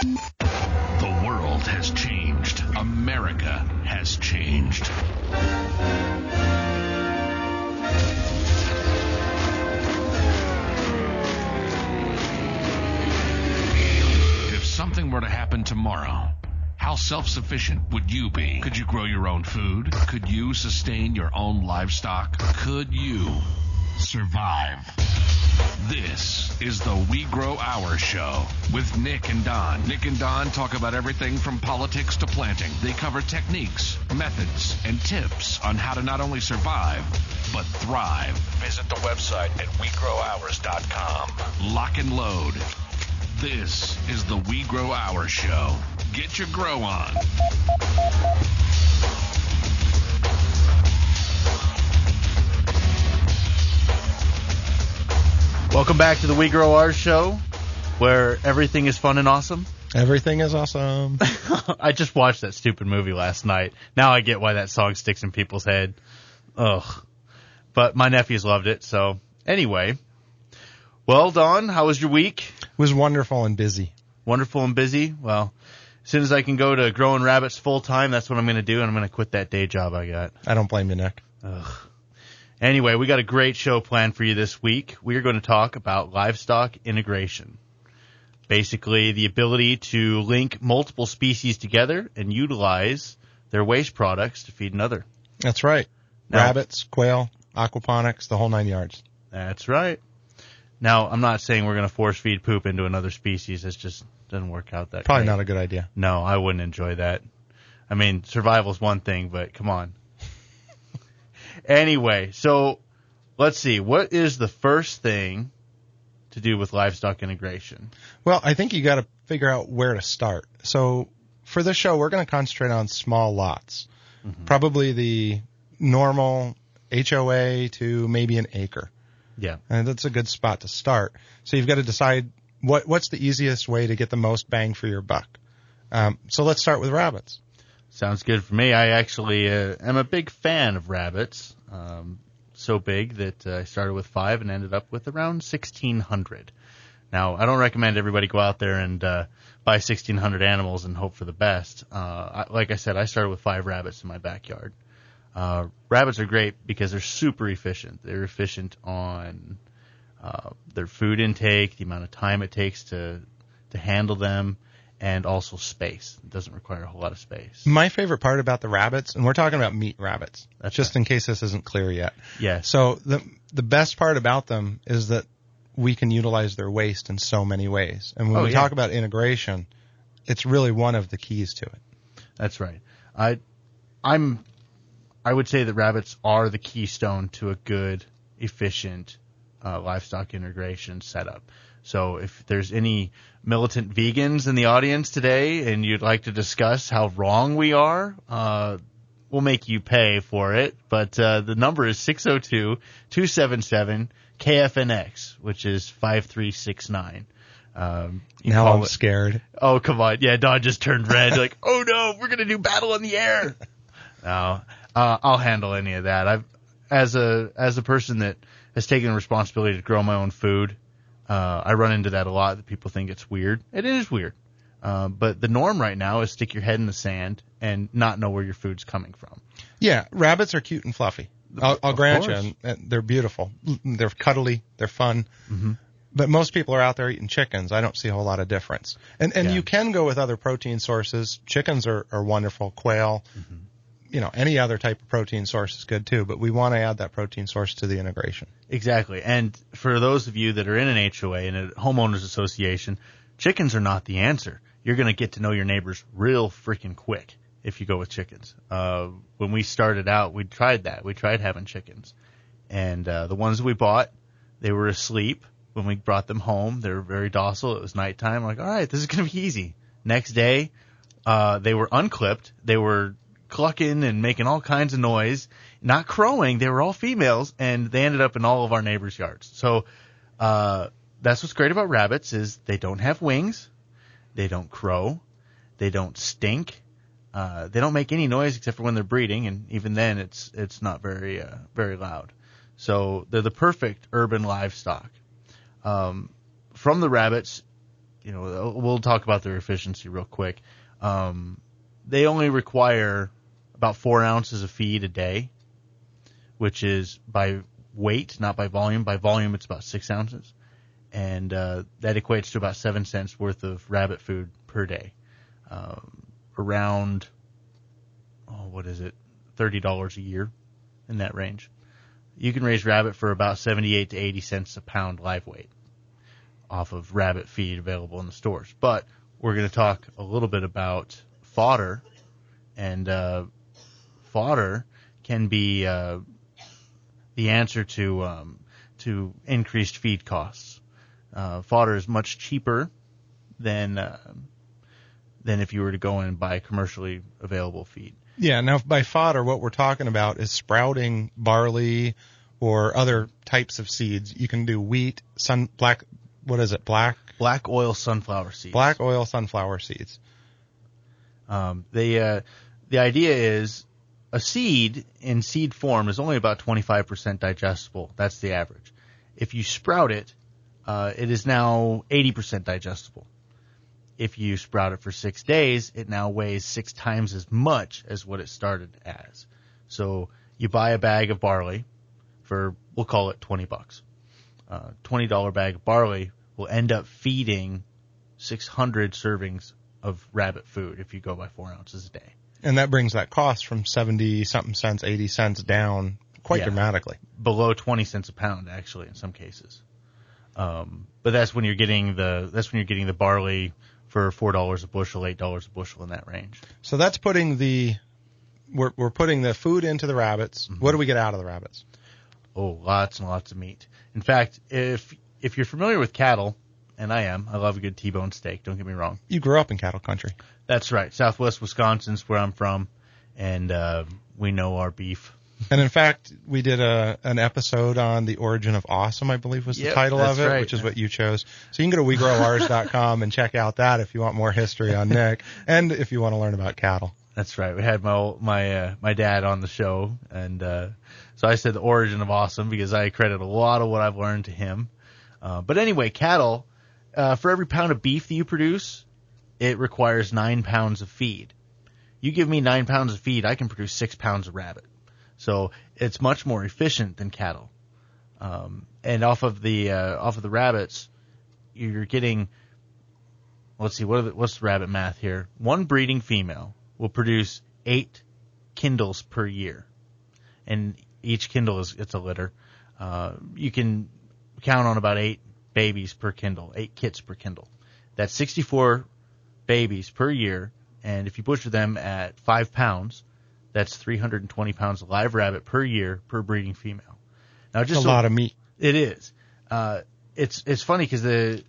The world has changed. America has changed. If something were to happen tomorrow, how self-sufficient would you be? Could you grow your own food? Could you sustain your own livestock? Could you survive? This is the WeGrowOurs show with Nick and Don. Nick and Don talk about everything from politics to planting. They cover techniques, methods, and tips on how to not only survive, but thrive. Visit the website at WeGrowOurs.com. Lock and load. This is the WeGrowOurs show. Get your grow on. Welcome back to the WeGrowOurs show, where everything is fun and awesome. Everything is awesome. I just watched that stupid movie last night. Now I get why that song sticks in people's head. Ugh. But my nephews loved it, so anyway. Well, Don, how was your week? It was wonderful and busy. Wonderful and busy? Well, as soon as I can go to growing rabbits full time, that's what I'm going to do, and I'm going to quit that day job I got. I don't blame you, Nick. Ugh. Anyway, we got a great show planned for you this week. We are going to talk about livestock integration. Basically, the ability to link multiple species together and utilize their waste products to feed another. That's right. Now, rabbits, quail, aquaponics, the whole 9 yards. That's right. Now, I'm not saying we're going to force feed poop into another species. It just doesn't work out that way. Probably not a good idea. No, I wouldn't enjoy that. I mean, survival's one thing, but come on. Anyway, so let's see. What is the first thing to do with livestock integration? Well, I think you got to figure out where to start. So for this show, we're going to concentrate on small lots. Mm-hmm. Probably the normal HOA to maybe an acre. Yeah. And that's a good spot to start. So you've got to decide what's the easiest way to get the most bang for your buck. So let's start with rabbits. Sounds good for me. I actually am a big fan of rabbits. So big that I started with 5 and ended up with around 1,600. Now, I don't recommend everybody go out there and buy 1,600 animals and hope for the best. Like I said, I started with 5 rabbits in my backyard. Rabbits are great because they're super efficient. They're efficient on their food intake, the amount of time it takes to handle them, and also space. It doesn't require a whole lot of space. My favorite part about the rabbits, and we're talking about meat rabbits, That's just right. in case this isn't clear yet. Yes. So the best part about them is that we can utilize their waste in so many ways. And when we talk about integration, it's really one of the keys to it. That's right. I would say that rabbits are the keystone to a good, efficient livestock integration setup. So if there's any militant vegans in the audience today and you'd like to discuss how wrong we are, we'll make you pay for it. But the number is 602-277-KFNX, which is 5369. Now I'm scared. Oh, come on. Yeah, Don just turned red. Like, oh, no, we're going to do battle in the air. No, I'll handle any of that. As a person that has taken the responsibility to grow my own food, I run into that a lot, that people think it's weird. It is weird. But the norm right now is stick your head in the sand and not know where your food's coming from. Yeah, rabbits are cute and fluffy. I'll grant you, and they're beautiful. They're cuddly. They're fun. Mm-hmm. But most people are out there eating chickens. I don't see a whole lot of difference. And you can go with other protein sources. Chickens are wonderful. Quail. Mm-hmm. Any other type of protein source is good too, but we want to add that protein source to the integration. Exactly. And for those of you that are in an HOA and a homeowners association, chickens are not the answer. You're going to get to know your neighbors real freaking quick if you go with chickens. When we started out, we tried that. We tried having chickens. And the ones we bought, they were asleep when we brought them home. They were very docile. It was nighttime. I'm like, all right, this is going to be easy. Next day, they were unclipped. They were clucking and making all kinds of noise, not crowing. They were all females, and they ended up in all of our neighbors' yards. So that's what's great about rabbits is they don't have wings, they don't crow, they don't stink, they don't make any noise except for when they're breeding, and even then it's not very loud. So they're the perfect urban livestock. From the rabbits, we'll talk about their efficiency real quick. They only require about 4 ounces of feed a day, which is by weight, not by volume. By volume, it's about 6 ounces. And that equates to about 7 cents worth of rabbit food per day. Around, $30 a year, in that range. You can raise rabbit for about 78 to 80 cents a pound live weight off of rabbit feed available in the stores. But we're going to talk a little bit about fodder, and fodder can be the answer to increased feed costs. Fodder is much cheaper than if you were to go in and buy commercially available feed. Yeah, now by fodder, what we're talking about is sprouting barley or other types of seeds. You can do wheat, black oil sunflower seeds. Black oil sunflower seeds. The idea is a seed in seed form is only about 25% digestible. That's the average. If you sprout it, it is now 80% digestible. If you sprout it for 6 days, it now weighs 6 times as much as what it started as. So you buy a bag of barley for, we'll call it $20. $20 bag of barley will end up feeding 600 servings of rabbit food if you go by 4 ounces a day. And that brings that cost from 70-something cents, 80 cents down quite dramatically. Below 20 cents a pound, actually, in some cases. But that's when you're getting the barley for $4 a bushel, $8 a bushel, in that range. So that's putting we're putting the food into the rabbits. Mm-hmm. What do we get out of the rabbits? Oh, lots and lots of meat. In fact, if you're familiar with cattle, and I love a good T-bone steak, don't get me wrong. You grew up in cattle country. That's right. Southwest Wisconsin's where I'm from, and we know our beef. And in fact, we did an episode on the origin of awesome, I believe was the title of it, right, which is what you chose. So you can go to WeGrowOurs.com and check out that if you want more history on Nick, and if you want to learn about cattle. That's right. We had my dad on the show, and so I said the origin of awesome because I credit a lot of what I've learned to him. But anyway, cattle, for every pound of beef that you produce, it requires 9 pounds of feed. You give me 9 pounds of feed, I can produce 6 pounds of rabbit. So it's much more efficient than cattle. And off of the rabbits, you're getting, let's see, what's the rabbit math here? One breeding female will produce 8 kindles per year. And each kindle it's a litter. You can count on about 8 babies per kindle, 8 kits per kindle. That's 64 babies per year. And if you butcher them at 5 pounds, that's 320 pounds of live rabbit per year per breeding female. Now, just a lot of meat. It is. It's funny because the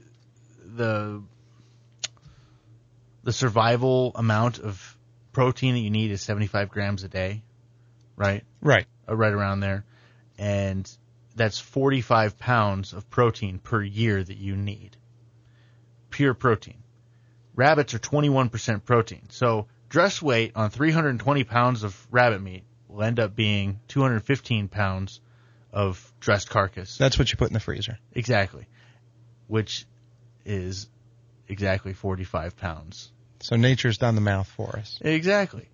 survival amount of protein that you need is 75 grams a day, right? Right. Right around there, and that's 45 pounds of protein per year that you need. Pure protein. Rabbits are 21% protein, so dress weight on 320 pounds of rabbit meat will end up being 215 pounds of dressed carcass. That's what you put in the freezer. Exactly. Which is exactly 45 pounds. So nature's done the math for us. Exactly.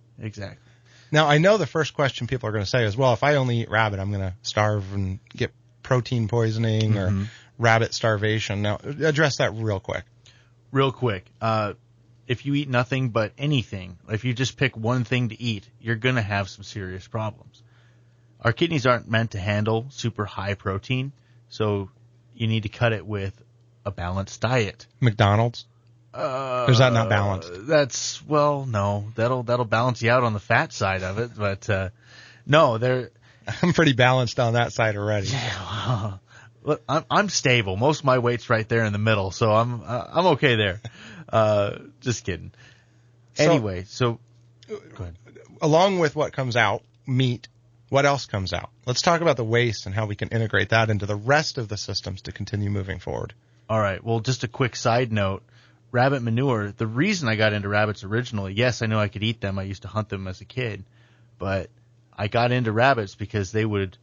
Now, I know the first question people are going to say is, well, if I only eat rabbit, I'm going to starve and get protein poisoning or rabbit starvation. Now, address that real quick. If you eat nothing but anything, if you just pick one thing to eat, you're going to have some serious problems. Our kidneys aren't meant to handle super high protein, so you need to cut it with a balanced diet. McDonald's? Or is that not balanced? No. That'll balance you out on the fat side of it, but no, I'm pretty balanced on that side already. Yeah, look, I'm stable. Most of my weight's right there in the middle, so I'm okay there. Just kidding. Anyway, so go ahead. Along with what comes out, meat, what else comes out? Let's talk about the waste and how we can integrate that into the rest of the systems to continue moving forward. All right. Well, just a quick side note. Rabbit manure, the reason I got into rabbits originally, yes, I know I could eat them. I used to hunt them as a kid. But I got into rabbits because they would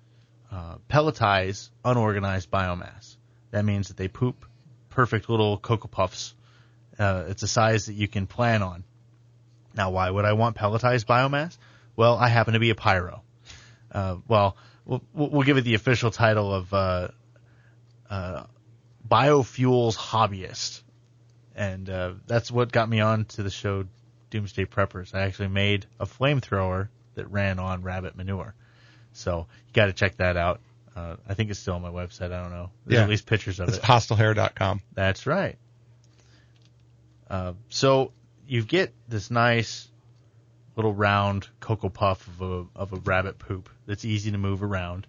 pelletize unorganized biomass. That means that they poop perfect little Cocoa Puffs It's a size that you can plan on. Now, why would I want pelletized biomass? Well, I happen to be a pyro. We'll give it the official title of biofuels hobbyist. And that's what got me on to the show Doomsday Preppers. I actually made a flamethrower that ran on rabbit manure. So you got to check that out. I think it's still on my website. I don't know. There's at least pictures of it. It's hostlehair.com. That's right. So you get this nice little round cocoa puff of a rabbit poop that's easy to move around.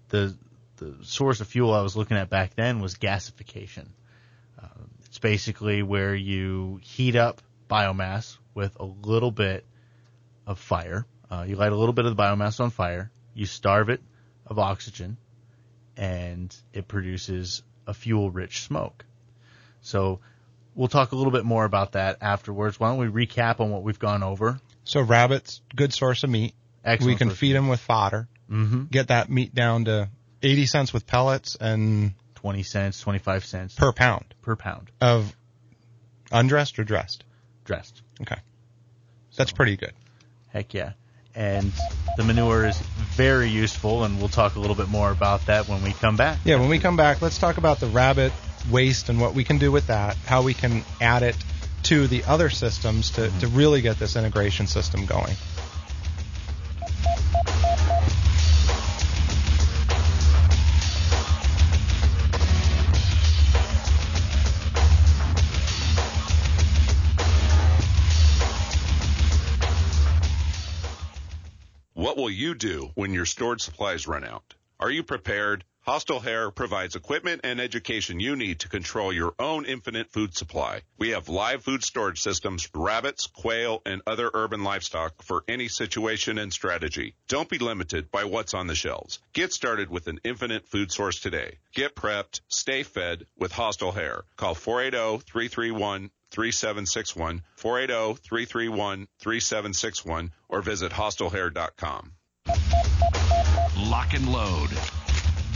The source of fuel I was looking at back then was gasification. It's basically where you heat up biomass with a little bit of fire. You light a little bit of the biomass on fire. You starve it of oxygen, and it produces a fuel-rich smoke. So we'll talk a little bit more about that afterwards. Why don't we recap on what we've gone over? So rabbits, good source of meat. Excellent. We can feed them with fodder. Mm-hmm. Get that meat down to 80 cents with pellets and 20 cents, 25 cents. Per pound. Of undressed or dressed? Dressed. Okay. That's pretty good. Heck yeah. And the manure is very useful, and we'll talk a little bit more about that when we come back. Yeah, when we come back, let's talk about the rabbit waste and what we can do with that, how we can add it to the other systems to really get this integration system going. What will you do when your stored supplies run out? Are you prepared? Hostile Hair provides equipment and education you need to control your own infinite food supply. We have live food storage systems for rabbits, quail, and other urban livestock for any situation and strategy. Don't be limited by what's on the shelves. Get started with an infinite food source today. Get prepped, stay fed with Hostile Hair. Call 480-331-3761, 480-331-3761, or visit hostlehair.com. Lock and load.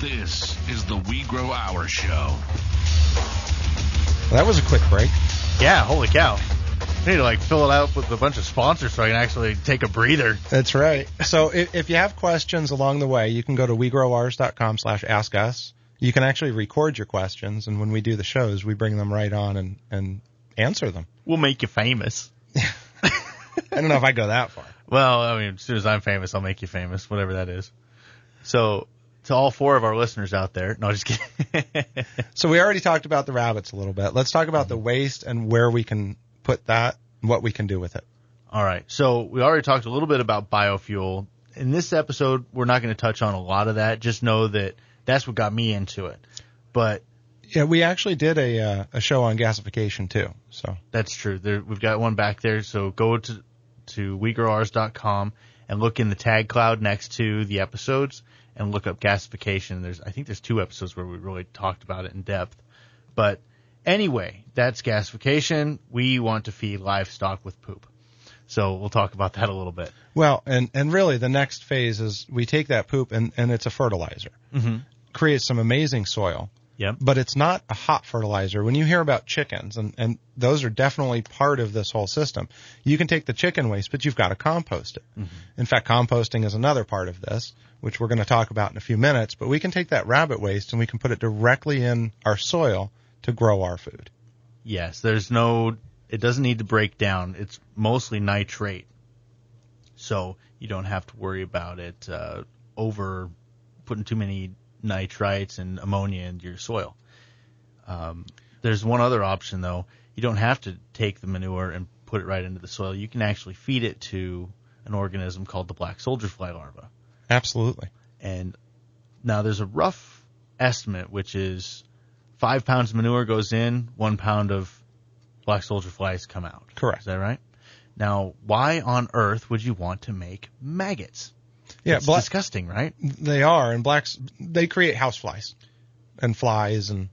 This is the WeGrowOurs show. Well, that was a quick break. Yeah, holy cow. I need to fill it out with a bunch of sponsors so I can actually take a breather. That's right. So if you have questions along the way, you can go to WeGrowOurs.com/askus. You can actually record your questions, and when we do the shows, we bring them right on and answer them. We'll make you famous. I don't know if I go that far. Well, I mean, as soon as I'm famous, I'll make you famous, whatever that is. So, to all four of our listeners out there, no, just kidding. So we already talked about the rabbits a little bit. Let's talk about the waste and where we can put that and what we can do with it. All right. So we already talked a little bit about biofuel. In this episode, we're not going to touch on a lot of that. Just know that that's what got me into it. But yeah, we actually did a show on gasification too. So that's true. We've got one back there. So go to WeGrowOurs.com and look in the tag cloud next to the episodes and look up gasification. I think there's 2 episodes where we really talked about it in depth. But anyway, that's gasification. We want to feed livestock with poop. So we'll talk about that a little bit. Well, and really the next phase is we take that poop and it's a fertilizer. Mm-hmm. Creates some amazing soil. Yep. But it's not a hot fertilizer. When you hear about chickens, and those are definitely part of this whole system, you can take the chicken waste, but you've got to compost it. Mm-hmm. In fact, composting is another part of this, which we're going to talk about in a few minutes. But we can take that rabbit waste and we can put it directly in our soil to grow our food. Yes, it doesn't need to break down. It's mostly nitrate. So you don't have to worry about it over putting too many nitrites and ammonia into your soil. There's one other option, though. You don't have to take the manure and put it right into the soil. You can actually feed it to an organism called the black soldier fly larva. Absolutely. And now there's a rough estimate, which is 5 pounds of manure goes in, 1 pound of black soldier flies come out. Correct. Is that right? Now, why on earth would you want to make maggots? Yeah, it's disgusting, right? They are, and they create house flies and flies and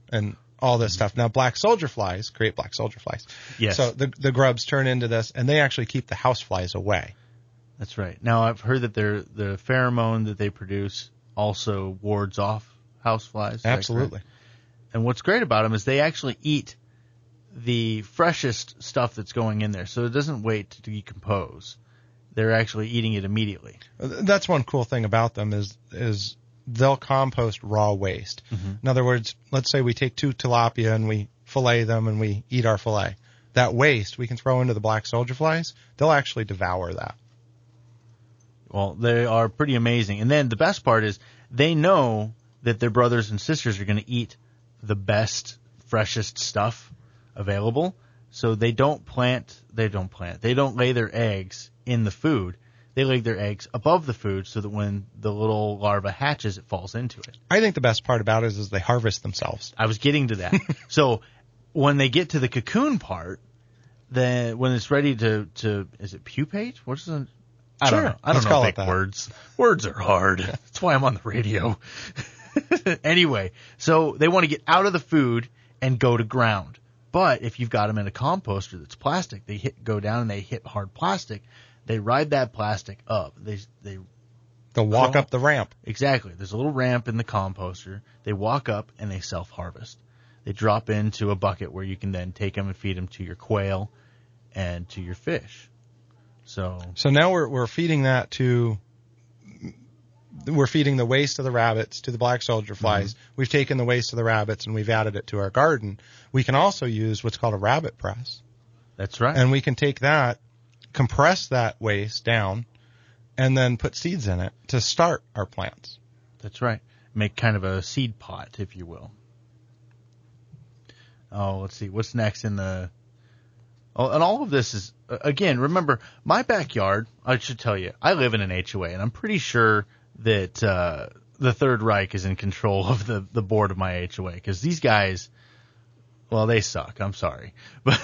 all this stuff. Now, black soldier flies create black soldier flies. Yes. So the grubs turn into this, and they actually keep the house flies away. That's right. Now, I've heard that the pheromone that they produce also wards off house flies. Absolutely. And what's great about them is they actually eat the freshest stuff that's going in there, so it doesn't wait to decompose. They're actually eating it immediately. That's one cool thing about them is they'll compost raw waste. Mm-hmm. In other words, let's say we take 2 tilapia and we fillet them and we eat our fillet. That waste we can throw into the black soldier flies. They'll actually devour that. Well, they are pretty amazing. And then the best part is they know that their brothers and sisters are going to eat the best, freshest stuff available. So they don't lay their eggs in the food. They lay their eggs above the food so that when the little larva hatches, it falls into it. I think the best part about it is they harvest themselves. I was getting to that. So when they get to the cocoon part, then when it's ready to is it pupate? What's the I don't know. I don't know big words. Words are hard. That's why I'm on the radio. Anyway, so they want to get out of the food and go to ground. But if you've got them in a composter that's plastic, they go down and they hit hard plastic. They ride that plastic up. They'll walk up the ramp. Exactly. There's a little ramp in the composter. They walk up and they self-harvest. They drop into a bucket where you can then take them and feed them to your quail and to your fish. So now we're feeding that to. We're feeding the waste of the rabbits to the black soldier flies. Mm-hmm. We've taken the waste of the rabbits and we've added it to our garden. We can also use what's called a rabbit press. That's right. And we can take that, compress that waste down, and then put seeds in it to start our plants. That's right. Make kind of a seed pot, if you will. Oh, let's see. What's next in the... Oh, and all of this is, again, remember, my backyard, I should tell you, I live in an HOA, and I'm pretty sure that the Third Reich is in control of the board of my HOA, because these guys, well, they suck. I'm sorry. But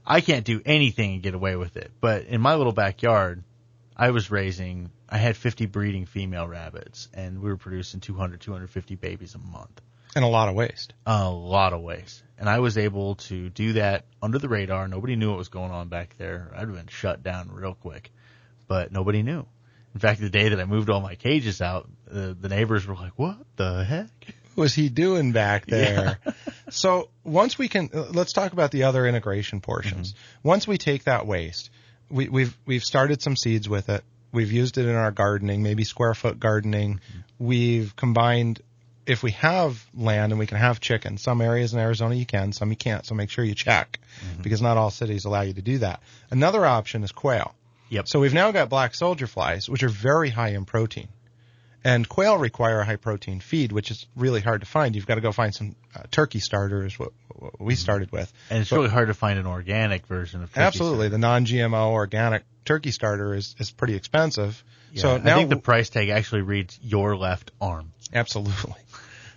I can't do anything and get away with it. But in my little backyard, I had 50 breeding female rabbits, and we were producing 250 babies a month. And a lot of waste. A lot of waste. And I was able to do that under the radar. Nobody knew what was going on back there. I'd have been shut down real quick. But nobody knew. In fact, the day that I moved all my cages out, the neighbors were like, what the heck? What was he doing back there? Yeah. So once we can, let's talk about the other integration portions. Mm-hmm. Once we take that waste, we've started some seeds with it. We've used it in our gardening, maybe square foot gardening. Mm-hmm. We've combined, if we have land and we can have chickens, some areas in Arizona you can, some you can't. So make sure you check because not all cities allow you to do that. Another option is quail. Yep. So we've now got black soldier flies, which are very high in protein. And quail require a high protein feed, which is really hard to find. You've got to go find some turkey starters, what we started with. And it's really hard to find an organic version of turkey absolutely. Starter. The non-GMO organic turkey starter is pretty expensive. Yeah, so now I think the price tag actually reads your left arm. Absolutely.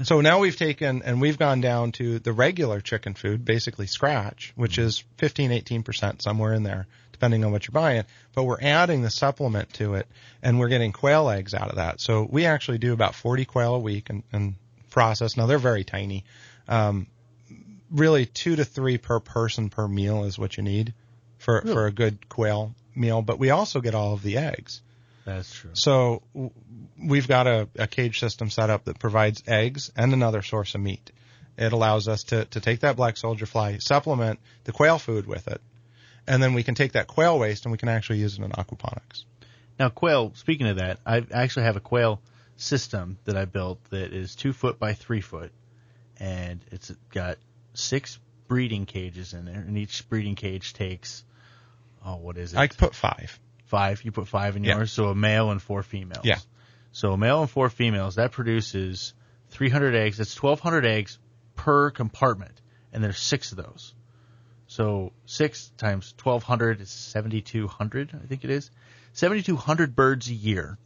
So now we've taken and we've gone down to the regular chicken food, basically scratch, which is 15-18%, somewhere in there, depending on what you're buying. But we're adding the supplement to it, and we're getting quail eggs out of that. So we actually do about 40 quail a week and process. Now, they're very tiny. Really 2 to 3 per person per meal is what you need for a good quail meal. But we also get all of the eggs. That's true. So we've got a cage system set up that provides eggs and another source of meat. It allows us to take that black soldier fly, supplement the quail food with it, and then we can take that quail waste and we can actually use it in aquaponics. Now, quail, speaking of that, I actually have a quail system that I built that is 2 foot by 3 foot, and it's got 6 breeding cages in there, and each breeding cage takes, what is it? I put 5. 5. You put 5 in yours, so a male and 4 females. Yeah. So a male and 4 females, that produces 300 eggs. That's 1,200 eggs per compartment, and there's 6 of those. So 6 times 1,200 is 7,200, I think it is. 7,200 birds a year.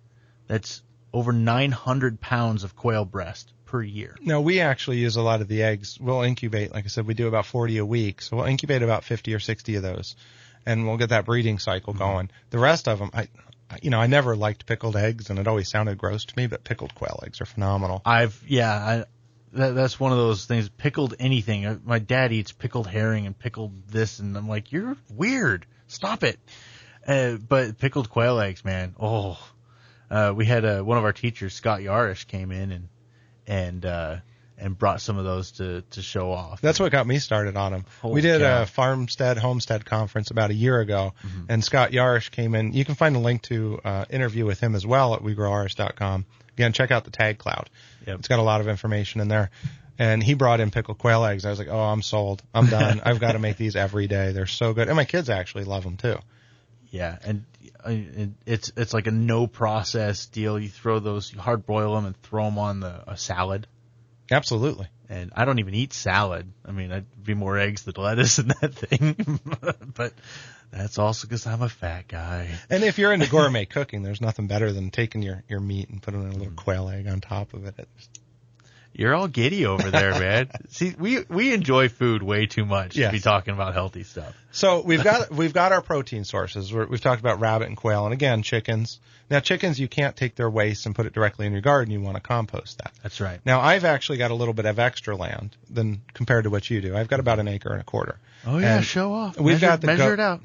That's over 900 pounds of quail breast per year. Now, we actually use a lot of the eggs. We'll incubate, like I said, we do about 40 a week. So we'll incubate about 50 or 60 of those, and we'll get that breeding cycle going. The rest of them, I never liked pickled eggs, and it always sounded gross to me, but pickled quail eggs are phenomenal. That's one of those things, pickled anything. My dad eats pickled herring and pickled this, and I'm like, you're weird. Stop it. But pickled quail eggs, man. We had one of our teachers, Scott Yarish, came in and and brought some of those to show off. That's what got me started on them. Holy We did cow. a Homestead conference about a year ago, and Scott Yarsh came in. You can find a link to interview with him as well at WeGrowOurs.com. Again, check out the tag cloud. Yep. It's got a lot of information in there. And he brought in pickled quail eggs. I was like, oh, I'm sold. I'm done. I've got to make these every day. They're so good. And my kids actually love them too. Yeah, and it's like a no process deal. You throw those, you hard boil them and throw them on a salad. Absolutely. And I don't even eat salad. I mean, I'd be more eggs than lettuce in that thing. But that's also because I'm a fat guy. And if you're into gourmet cooking, there's nothing better than taking your meat and putting a little quail egg on top of it. You're all giddy over there, man. See, we enjoy food way too much to be talking about healthy stuff. So we've got our protein sources. We've talked about rabbit and quail, and again, chickens. Now, chickens, you can't take their waste and put it directly in your garden. You want to compost that. That's right. Now, I've actually got a little bit of extra land than compared to what you do. I've got about 1.25 acres. Oh yeah, and show off. Measure it out.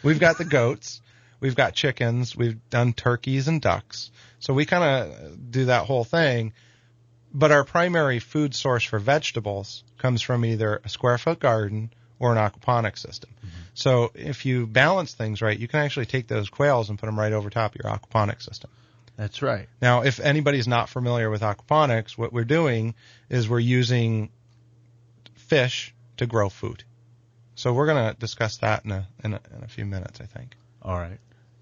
We've got the goats. We've got chickens. We've done turkeys and ducks. So we kind of do that whole thing. But our primary food source for vegetables comes from either a square foot garden or an aquaponics system. Mm-hmm. So if you balance things right, you can actually take those quails and put them right over top of your aquaponics system. That's right. Now, if anybody's not familiar with aquaponics, what we're doing is we're using fish to grow food. So we're going to discuss that in a few minutes, I think. All right.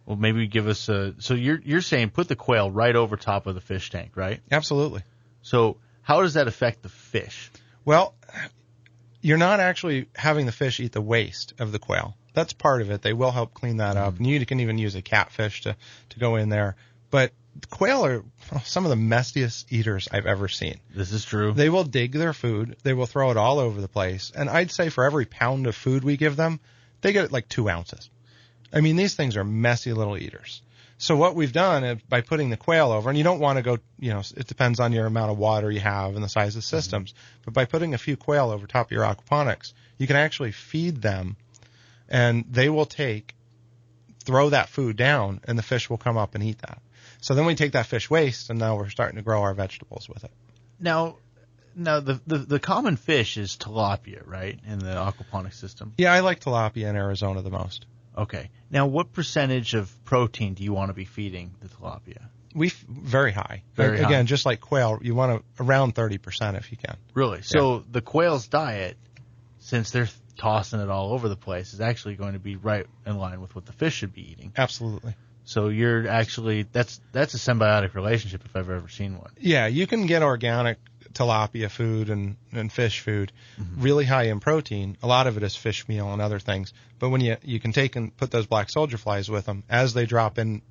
Well, maybe give us so you're saying put the quail right over top of the fish tank, right? Absolutely. So how does that affect the fish? Well, you're not actually having the fish eat the waste of the quail. That's part of it. They will help clean that up. And you can even use a catfish to go in there. But the quail are some of the messiest eaters I've ever seen. This is true. They will dig their food. They will throw it all over the place. And I'd say for every pound of food we give them, they get like 2 ounces. I mean, these things are messy little eaters. So what we've done is by putting the quail over, and you don't want to go, it depends on your amount of water you have and the size of the systems, but by putting a few quail over top of your aquaponics, you can actually feed them, and they will throw that food down, and the fish will come up and eat that. So then we take that fish waste, and now we're starting to grow our vegetables with it. Now the common fish is tilapia, right, in the aquaponics system? Yeah, I like tilapia in Arizona the most. Okay. Now, what percentage of protein do you want to be feeding the tilapia? Very high. Very high. Again, just like quail, you want around 30% if you can. Really? So the quail's diet, since they're tossing it all over the place, is actually going to be right in line with what the fish should be eating. Absolutely. So you're actually that's a symbiotic relationship if I've ever seen one. Yeah, you can get organic tilapia food and fish food, really high in protein. A lot of it is fish meal and other things. But when you can take and put those black soldier flies with them, as they drop in,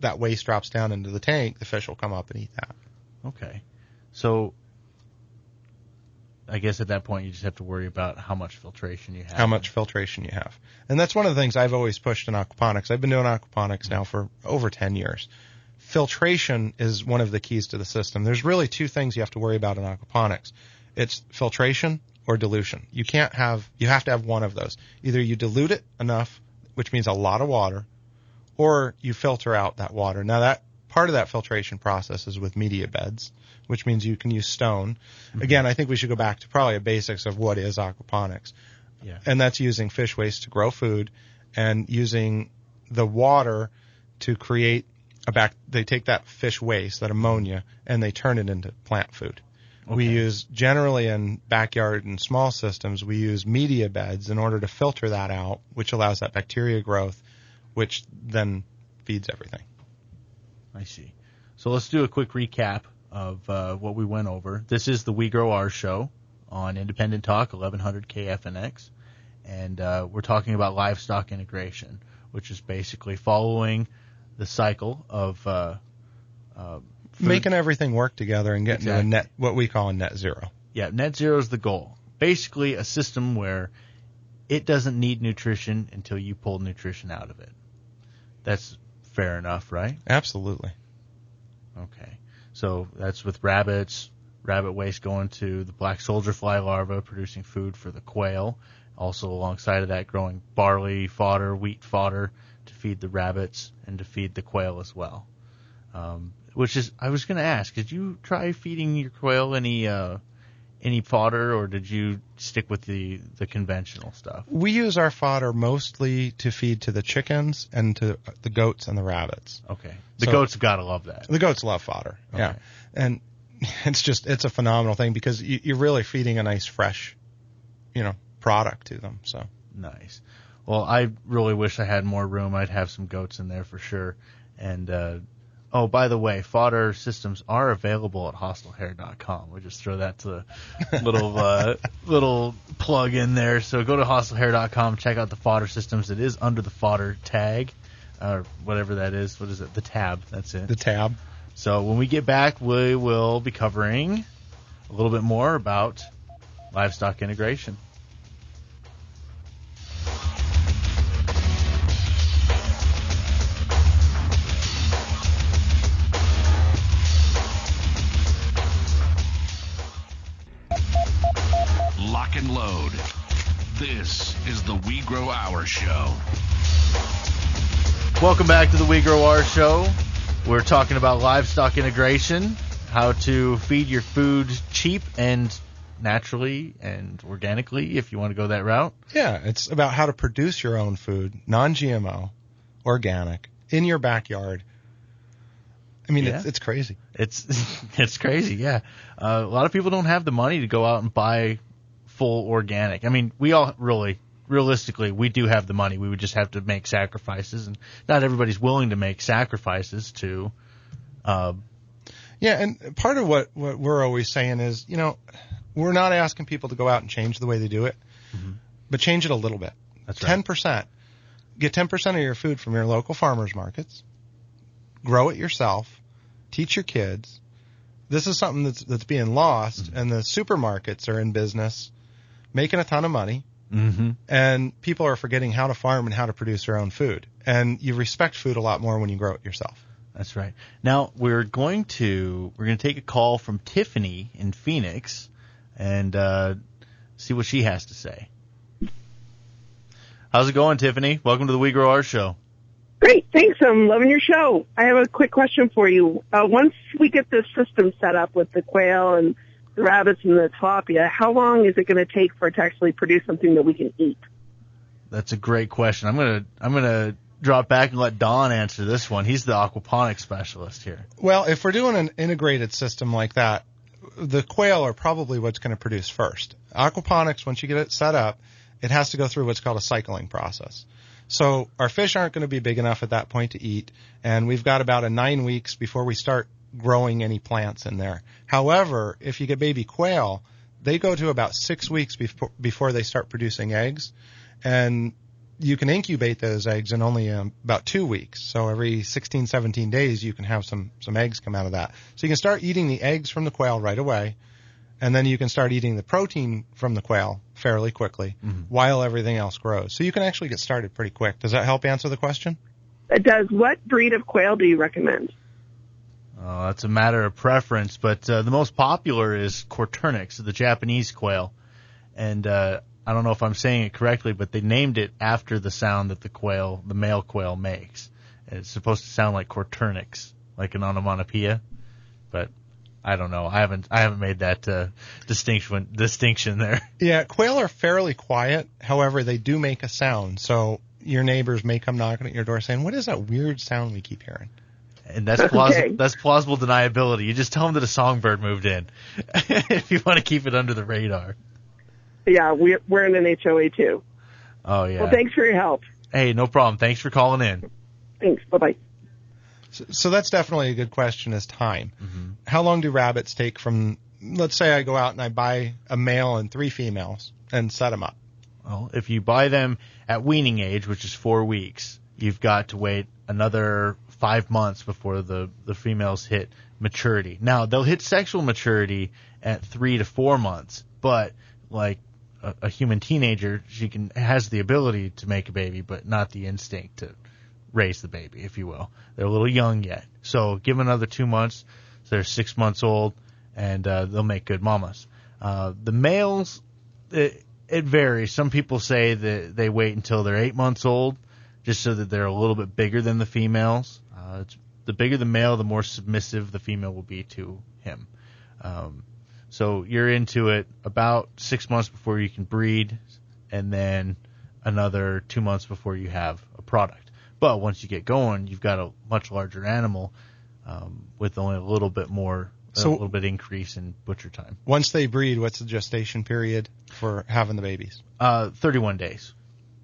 that waste drops down into the tank, the fish will come up and eat that. Okay. So I guess at that point you just have to worry about how much filtration you have. And that's one of the things I've always pushed in aquaponics. I've been doing aquaponics now for over 10 years. Filtration is one of the keys to the system. There's really 2 things you have to worry about in aquaponics. It's filtration or dilution. You have to have one of those. Either you dilute it enough, which means a lot of water, or you filter out that water. Now that part of that filtration process is with media beds, which means you can use stone. Again, I think we should go back to probably a basics of what is aquaponics. Yeah. And that's using fish waste to grow food and using the water to create they take that fish waste, that ammonia, and they turn it into plant food. Okay. We use, generally in backyard and small systems, we use media beds in order to filter that out, which allows that bacteria growth, which then feeds everything. I see. So let's do a quick recap of what we went over. This is the WeGrowOurs show on Independent Talk, 1100 KFNX, and we're talking about livestock integration, which is basically following the cycle of making everything work together and getting to a net, what we call a net zero. Yeah, net zero is the goal. Basically, a system where it doesn't need nutrition until you pull nutrition out of it. That's fair enough, right? Absolutely. Okay. So that's with rabbits, rabbit waste going to the black soldier fly larva, producing food for the quail. Also alongside of that, growing barley fodder, wheat fodder to feed the rabbits and to feed the quail as well. I was going to ask, did you try feeding your quail any any fodder, or did you stick with the conventional stuff? We use our fodder mostly to feed to the chickens and to the goats and the rabbits. Okay. The goats have got to love that. The goats love fodder, okay. yeah. And it's a phenomenal thing because you're really feeding a nice, fresh, product to them. So nice. Well, I really wish I had more room. I'd have some goats in there for sure. And, by the way, fodder systems are available at hostlehair.com. We'll just throw that to the little plug in there. So go to hostlehair.com, check out the fodder systems. It is under the fodder tag, or whatever that is. What is it? The tab. That's it. The tab. So when we get back, we will be covering a little bit more about livestock integration. Lock and load. This is the WeGrowOurs show. Welcome back to the WeGrowOurs show. We're talking about livestock integration, how to feed your food cheap and naturally and organically, if you want to go that route. Yeah, it's about how to produce your own food, non-GMO, organic, in your backyard. I mean, yeah. It's crazy. It's crazy, yeah. A lot of people don't have the money to go out and buy full organic. I mean, we all realistically, we do have the money. We would just have to make sacrifices, and not everybody's willing to make sacrifices to. Yeah, and part of what we're always saying is, we're not asking people to go out and change the way they do it, but change it a little bit. That's right. 10%. Get 10% of your food from your local farmers markets. Grow it yourself. Teach your kids. This is something that's being lost, and the supermarkets are in business making a ton of money. And people are forgetting how to farm and how to produce their own food. And you respect food a lot more when you grow it yourself. That's right. Now we're going to take a call from Tiffany in Phoenix and see what she has to say. How's it going, Tiffany? Welcome to the WeGrowOurs show. Great, thanks. I'm loving your show. I have a quick question for you. Once we get this system set up with the quail and the rabbits and the tilapia, how long is it going to take for it to actually produce something that we can eat? That's a great question. I'm gonna drop back and let Don answer this one. He's the aquaponics specialist here. Well, if we're doing an integrated system like that, the quail are probably what's going to produce first. Aquaponics, once you get it set up, it has to go through what's called a cycling process. So our fish aren't going to be big enough at that point to eat, and we've got about 9 weeks before we start growing any plants in there. However, if you get baby quail, they go to about 6 weeks before they start producing eggs, and you can incubate those eggs in only about 2 weeks. So every 16, 17 days, you can have some eggs come out of that. So you can start eating the eggs from the quail right away, and then you can start eating the protein from the quail fairly quickly while everything else grows. So you can actually get started pretty quick. Does that help answer the question? It does. What breed of quail do you recommend? That's a matter of preference, but the most popular is Quaternics, the Japanese quail. And I don't know if I'm saying it correctly, but they named it after the sound that the male quail makes. And it's supposed to sound like Quaternics, like an onomatopoeia, but I don't know. I haven't made that distinction there. Yeah, quail are fairly quiet. However, they do make a sound. So your neighbors may come knocking at your door saying, "What is that weird sound we keep hearing?" And that's plausible. That's plausible deniability. You just tell them that a songbird moved in, if you want to keep it under the radar. Yeah, we're in an HOA too. Oh yeah. Well, thanks for your help. Hey, no problem. Thanks for calling in. Thanks. Bye-bye. So that's definitely a good question, is time. How long do rabbits take from, let's say I go out and I buy a male and 3 females and set them up? Well, if you buy them at weaning age, which is 4 weeks, you've got to wait another 5 months before the females hit maturity. Now, they'll hit sexual maturity at 3 to 4 months, but like a human teenager, has the ability to make a baby, but not the instinct to raise the baby, if you will. They're a little young yet. So give them another 2 months. So they're 6 months old, and they'll make good mamas. The males, it varies. Some people say that they wait until they're 8 months old, just so that they're a little bit bigger than the females. The bigger the male, the more submissive the female will be to him. So you're into it about 6 months before you can breed, and then another 2 months before you have a product. But once you get going, you've got a much larger animal with only a little bit more, a little bit increase in butcher time. Once they breed, what's the gestation period for having the babies? 31 days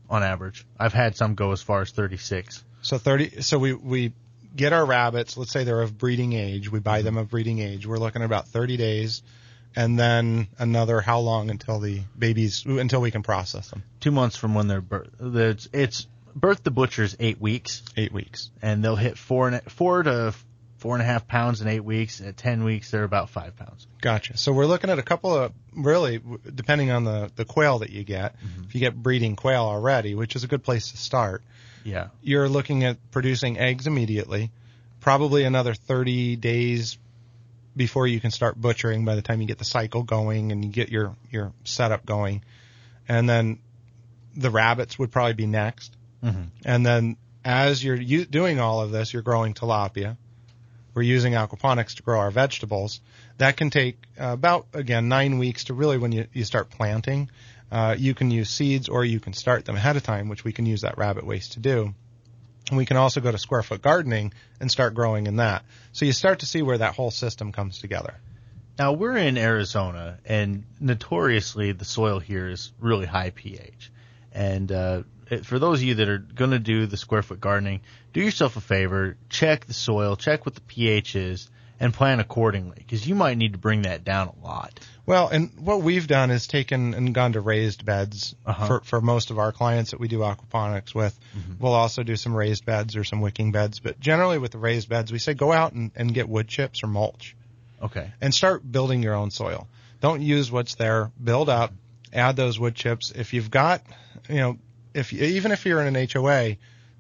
on average. I've had some go as far as 36. So we get our rabbits, let's say they're of breeding age. We buy them of breeding age. We're looking at about 30 days. And then another how long until until we can process them? 2 months from when they're birth. It's birth to butcher is 8 weeks. 8 weeks. And they'll hit 4 to 4.5 pounds in 8 weeks. At 10 weeks, they're about 5 pounds. Gotcha. So we're looking at a couple of, really, depending on the quail that you get. Mm-hmm. If you get breeding quail already, which is a good place to start, yeah, you're looking at producing eggs immediately, probably another 30 days before you can start butchering by the time you get the cycle going and you get your setup going. And then the rabbits would probably be next. Mm-hmm. And then as you're doing all of this, you're growing tilapia. We're using aquaponics to grow our vegetables. That can take about, again, 9 weeks to really when you start planting. You can use seeds or you can start them ahead of time, which we can use that rabbit waste to do. And we can also go to square foot gardening and start growing in that. So you start to see where that whole system comes together. Now, we're in Arizona, and notoriously the soil here is really high pH. And for those of you that are going to do the square foot gardening, do yourself a favor, check the soil, check what the pH is, and plan accordingly, because you might need to bring that down a lot. Well, and what we've done is taken and gone to raised beds for most of our clients that we do aquaponics with. Mm-hmm. We'll also do some raised beds or some wicking beds, but generally with the raised beds, we say go out and get wood chips or mulch. Okay. And start building your own soil. Don't use what's there. Build up. Add those wood chips. If you've got, even if you're in an HOA,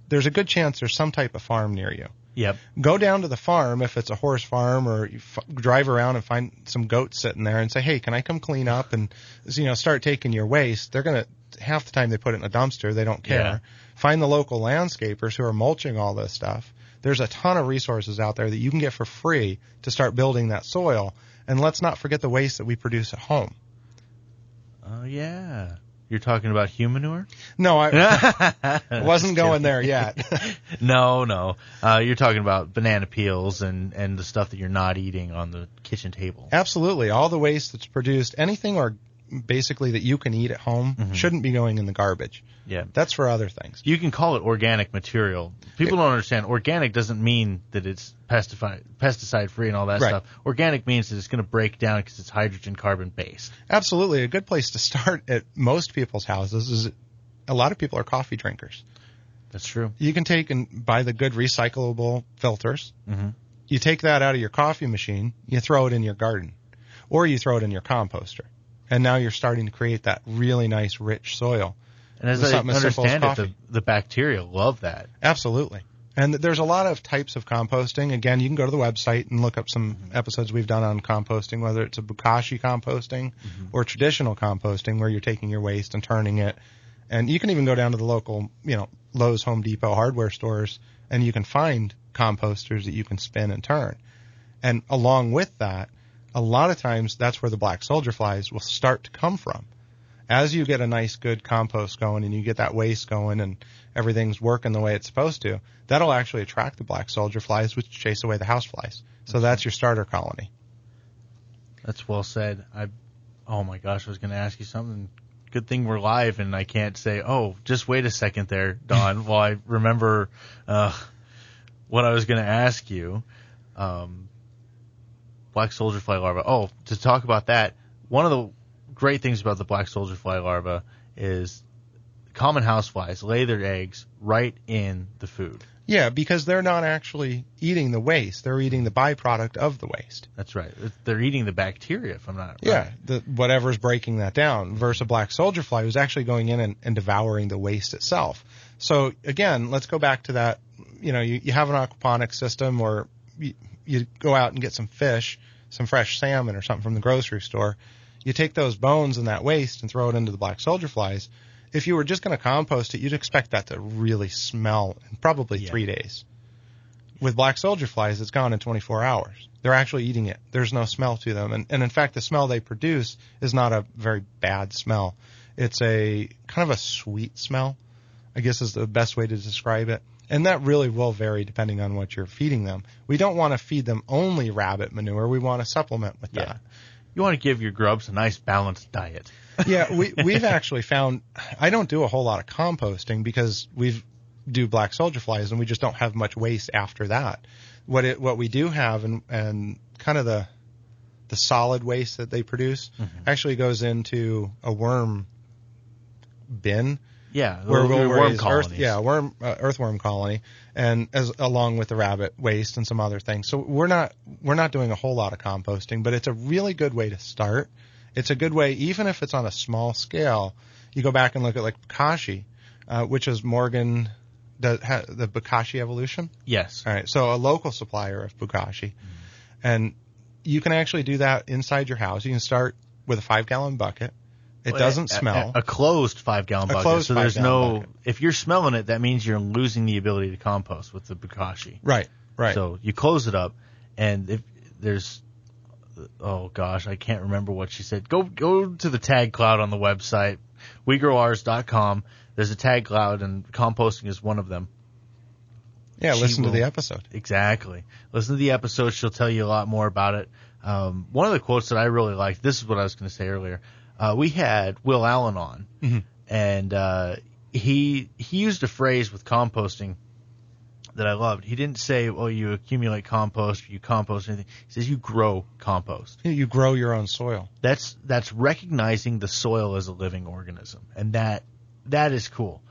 there's a good chance there's some type of farm near you. Yep. Go down to the farm if it's a horse farm, or you drive around and find some goats sitting there and say, hey, can I come clean up and start taking your waste? They're going to, half the time they put it in a dumpster. They don't care. Yeah. Find the local landscapers who are mulching all this stuff. There's a ton of resources out there that you can get for free to start building that soil. And let's not forget the waste that we produce at home. Oh, yeah. You're talking about human manure? No, I wasn't going there yet. No. You're talking about banana peels and the stuff that you're not eating on the kitchen table. Absolutely. All the waste that's produced, anything or basically that you can eat at home, shouldn't be going in the garbage. Yeah. That's for other things. You can call it organic material. People don't understand. Organic doesn't mean that it's pesticide free and all that stuff. Organic means that it's going to break down because it's hydrogen carbon based. Absolutely. A good place to start at most people's houses is a lot of people are coffee drinkers. That's true. You can take and buy the good recyclable filters. Mm-hmm. You take that out of your coffee machine, you throw it in your garden, or you throw it in your composter. And now you're starting to create that really nice, rich soil. And as I understand it, the bacteria love that. Absolutely. And there's a lot of types of composting. Again, you can go to the website and look up some episodes we've done on composting, whether it's a Bokashi composting or traditional composting where you're taking your waste and turning it. And you can even go down to the local, Lowe's, Home Depot, hardware stores, and you can find composters that you can spin and turn. And along with that, a lot of times that's where the black soldier flies will start to come from. As you get a nice, good compost going and you get that waste going and everything's working the way it's supposed to, that'll actually attract the black soldier flies, which chase away the house flies. So that's your starter colony. That's well said. Oh my gosh, I was going to ask you something. Good thing we're live and I can't say, oh, just wait a second there, Don, while I remember what I was going to ask you. Black soldier fly larva. Oh, to talk about that, one of the great things about the black soldier fly larva is common houseflies lay their eggs right in the food. Yeah, because they're not actually eating the waste. They're eating the byproduct of the waste. That's right. They're eating the bacteria, if I'm not right. Yeah, whatever's breaking that down, versus a black soldier fly who's actually going in and devouring the waste itself. So, again, let's go back to that. You have an aquaponics system, or you go out and get some fish, some fresh salmon or something from the grocery store. You take those bones and that waste and throw it into the black soldier flies. If you were just going to compost it, you'd expect that to really smell in probably 3 days. with black soldier flies, it's gone in 24 hours. They're actually eating it. There's no smell to them. And in fact, the smell they produce is not a very bad smell. It's a kind of a sweet smell, I guess is the best way to describe it. And that really will vary depending on what you're feeding them. We don't want to feed them only rabbit manure. We want to supplement with that. You want to give your grubs a nice balanced diet. Yeah, we've actually found, I don't do a whole lot of composting because we do black soldier flies and we just don't have much waste after that. What we do have and kind of the solid waste that they produce actually goes into a worm bin. Yeah, where we'll worm colonies. Earthworm colony, and along with the rabbit waste and some other things. So we're not doing a whole lot of composting, but it's a really good way to start. It's a good way, even if it's on a small scale. You go back and look at like Bokashi, which is Morgan, the Bokashi Evolution. Yes. All right. So a local supplier of Bokashi, and you can actually do that inside your house. You can start with a 5-gallon bucket. It doesn't smell. A closed 5-gallon bucket. So there's no. If you're smelling it, that means you're losing the ability to compost with the Bokashi. Right. So you close it up, and if there's, oh gosh, I can't remember what she said. Go to the tag cloud on the website, WeGrowOurs.com. There's a tag cloud, and composting is one of them. Yeah, listen to the episode. Exactly. Listen to the episode. She'll tell you a lot more about it. One of the quotes that I really liked. This is what I was going to say earlier. We had Will Allen on, and he used a phrase with composting that I loved. He didn't say, "Oh, you accumulate compost, or you compost anything." He says, "You grow compost. You grow your own soil." That's recognizing the soil as a living organism, and that is cool.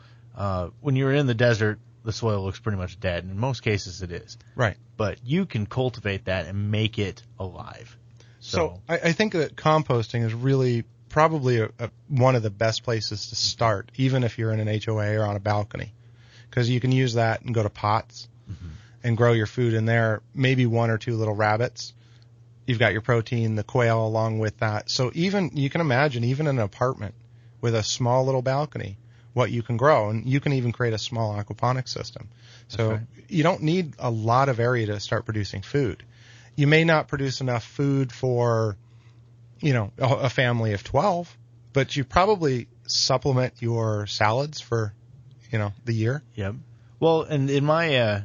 When you're in the desert, the soil looks pretty much dead, and in most cases it is. Right. But you can cultivate that and make it alive. So I think that composting is really probably one of the best places to start, even if you're in an HOA or on a balcony, because you can use that and go to pots and grow your food in there, maybe 1 or 2 little rabbits. You've got your protein, the quail along with that. So even you can imagine, even in an apartment with a small little balcony, what you can grow, and you can even create a small aquaponics system. So you don't need a lot of area to start producing food. You may not produce enough food for, a family of 12, but you probably supplement your salads for, the year. Yep. Well, and in my,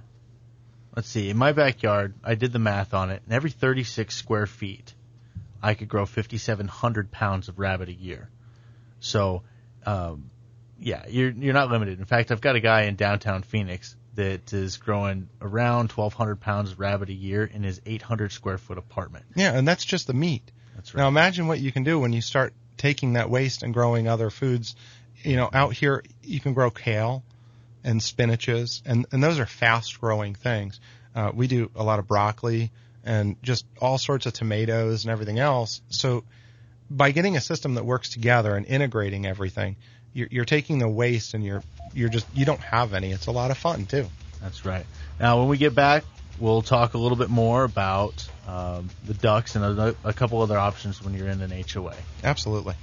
in my backyard, I did the math on it, and every 36 square feet, I could grow 5,700 pounds of rabbit a year. So, you're not limited. In fact, I've got a guy in downtown Phoenix that is growing around 1,200 pounds of rabbit a year in his 800 square foot apartment. Yeah, and that's just the meat. That's right. Now imagine what you can do when you start taking that waste and growing other foods. Out here you can grow kale and spinaches, and those are fast growing things. We do a lot of broccoli and just all sorts of tomatoes and everything else. So by getting a system that works together and integrating everything, you're taking the waste and you don't have any. It's a lot of fun too. That's right. Now, when we get back, we'll talk a little bit more about the ducks and a couple other options when you're in an HOA. Absolutely.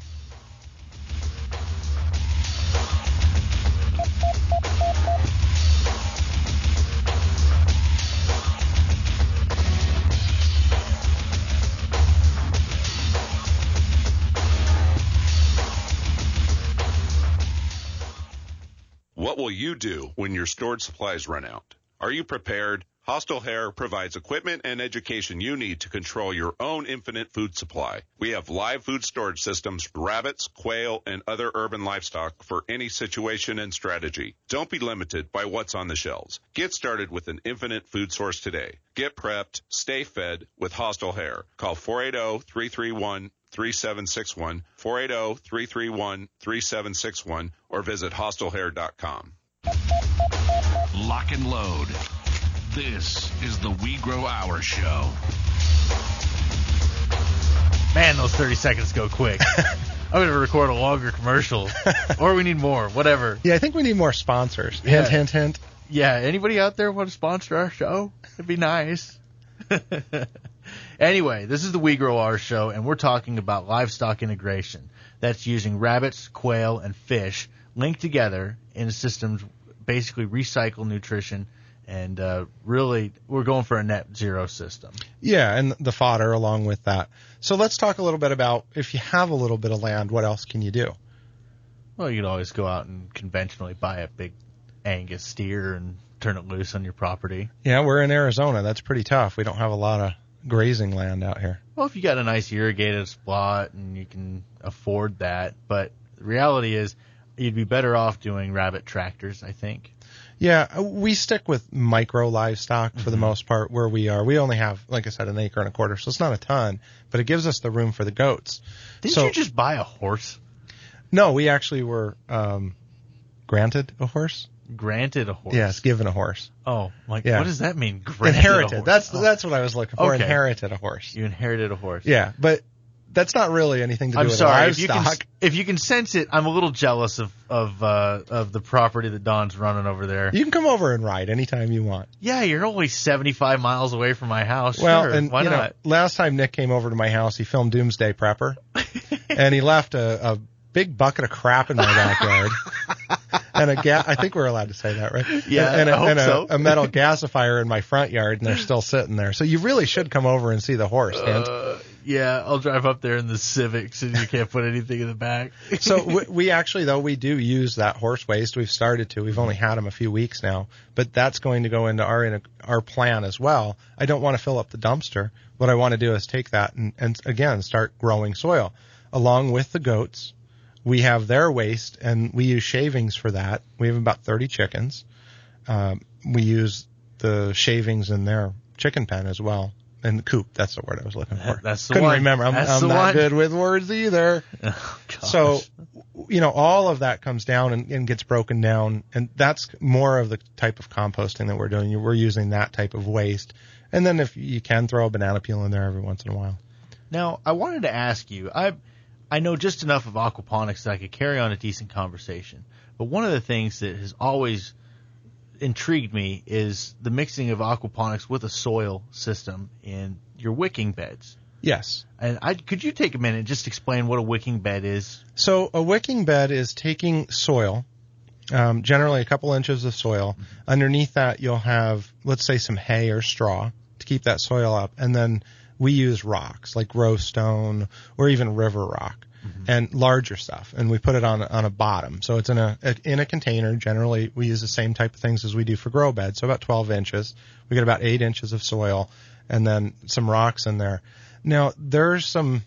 What will you do when your stored supplies run out? Are you prepared? Hostile Hair provides equipment and education you need to control your own infinite food supply. We have live food storage systems, rabbits, quail, and other urban livestock for any situation and strategy. Don't be limited by what's on the shelves. Get started with an infinite food source today. Get prepped, stay fed with Hostile Hair. Call 480-331-3761, 480-331-3761, or visit hostlehair.com. Lock and load. This is the WeGrowOurs show. Man, those 30 seconds go quick. I'm going to record a longer commercial. Or we need more, whatever. Yeah, I think we need more sponsors. Yeah. Hint, hint, hint. Yeah, anybody out there want to sponsor our show? It'd be nice. Anyway, this is the WeGrowOurs show, and we're talking about livestock integration. That's using rabbits, quail, and fish linked together in systems basically recycle nutrition And really, we're going for a net zero system. Yeah, and the fodder along with that. So let's talk a little bit about, if you have a little bit of land, what else can you do? Well, you can always go out and conventionally buy a big Angus steer and turn it loose on your property. Yeah, we're in Arizona. That's pretty tough. We don't have a lot of grazing land out here. Well, if you got a nice irrigated spot and you can afford that. But the reality is you'd be better off doing rabbit tractors, I think. Yeah, we stick with micro livestock for the most part where we are. We only have, like I said, 1.25 acres, so it's not a ton, but it gives us the room for the goats. Didn't you just buy a horse? No, we actually were granted a horse. Granted a horse? Yes, given a horse. Oh, like yeah. What does that mean? Granted Inherited. A horse? That's what I was looking for. Okay. Inherited a horse. You inherited a horse. Yeah, but that's not really anything to do I'm with sorry, livestock. if you can sense it, I'm a little jealous of the property that Don's running over there. You can come over and ride anytime you want. Yeah, you're only 75 miles away from my house. Well, sure, and why not? Last time Nick came over to my house, he filmed Doomsday Prepper, and he left a big bucket of crap in my backyard. And I think we're allowed to say that, right? Yeah, and I hope so. A metal gasifier in my front yard, and they're still sitting there. So you really should come over and see the horse, Hint. Yeah, I'll drive up there in the Civics, and you can't put anything in the back. So we actually, though, we do use that horse waste. We've started to. We've only had them a few weeks now, but that's going to go into our plan as well. I don't want to fill up the dumpster. What I want to do is take that and again, start growing soil. Along with the goats, we have their waste, and we use shavings for that. We have about 30 chickens. We use the shavings in their chicken pen as well. And the coop, that's the word I was looking for. That's the Couldn't one. remember. I'm not good with words either. Oh, gosh. So, all of that comes down and gets broken down, and that's more of the type of composting that we're doing. We're using that type of waste. And then if you can throw a banana peel in there every once in a while. Now, I wanted to ask you, I know just enough of aquaponics that I could carry on a decent conversation. But one of the things that has always intrigued me is the mixing of aquaponics with a soil system in your wicking beds. Yes. And could you take a minute and just explain what a wicking bed is? So a wicking bed is taking soil, generally a couple inches of soil. Mm-hmm. Underneath that, you'll have, let's say, some hay or straw to keep that soil up. And then we use rocks like rose stone or even river rock. Mm-hmm. And larger stuff, and we put it on a bottom. So it's in a container. Generally, we use the same type of things as we do for grow beds, so about 12 inches. We get about 8 inches of soil, and then some rocks in there. Now, there's some,